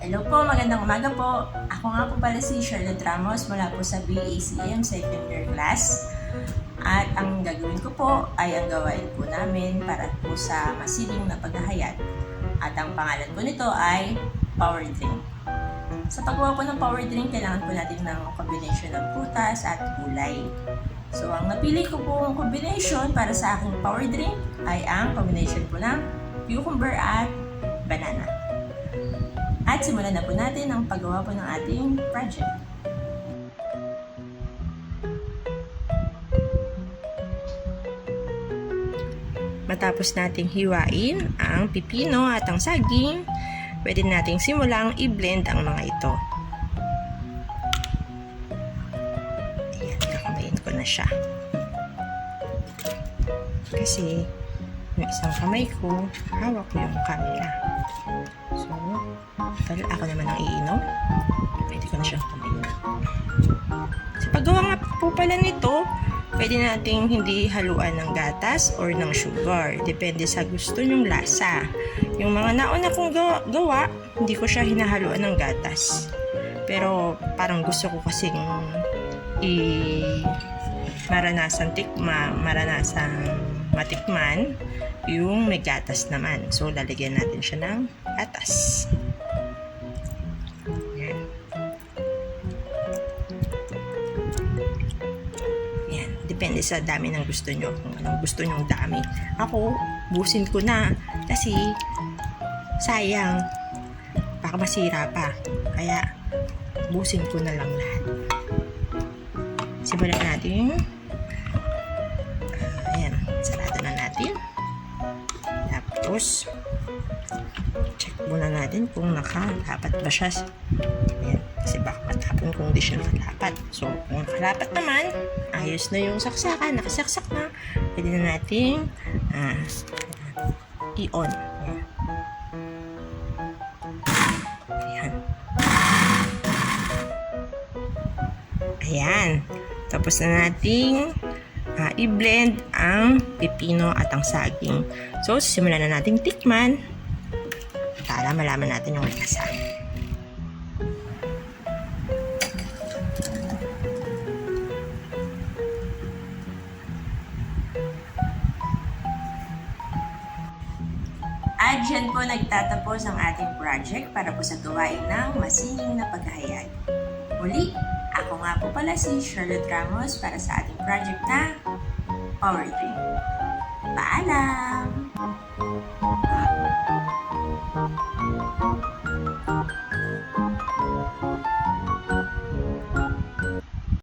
Hello po, magandang umaga po. Ako nga po pala si Charlotte Ramos mula po sa BACM Second Year Class. At ang gagawin ko po ay ang gawain po namin para po sa masiling na paghahayag. At ang pangalan po nito ay power drink. Sa paggawa po ng power drink, kailangan po natin ng combination ng prutas at gulay. So, ang napili ko pong combination para sa aking power drink ay ang combination po ng cucumber at banana. At simulan na po natin ang paggawa po ng ating project. Matapos nating hiwain ang pipino at ang saging, pwede nating simulang i-blend ang mga ito. Ayan, kakamayin ko na siya. Kasi yung isang kamay ko, hawak ko yung camera. So, dahil ako naman ang iinom, pwede ko na siyang kamayin. Sa paggawa nga po pala nito, pwede nating hindi haluan ng gatas or ng sugar. Depende sa gusto nyong lasa. Yung mga nauna kong gawa, hindi ko siya hinahaluan ng gatas. Pero parang gusto ko kasing maranasan matikman yung may gatas naman. So, lalagyan natin siya ng gatas. Yan. Depende sa dami ng gusto nyo. Kung anong gusto nyong dami. Ako, busin ko na. Kasi, sayang. Baka masira pa. Kaya, busin ko na lang lahat. Simulan natin. Ayan. Sarado na natin. Tapos, check muna natin kung nakalapat ba siya. Ayan. Kasi baka matapon kung hindi siya nakalapat. So, kung nakalapat naman, ayos na yung saksakan. Nakasaksak na. Pwede na natin i-on. Ayan. Ayan. Tapos na nating i-blend ang pipino at ang saging. So, simulan na nating tikman para malaman natin yung lasa. At dyan po nagtatapos ang ating project para po sa gawain ng masining na paghahayag. Muli, ako nga po pala si Charlotte Ramos para sa ating project na Power Drink. Paalam!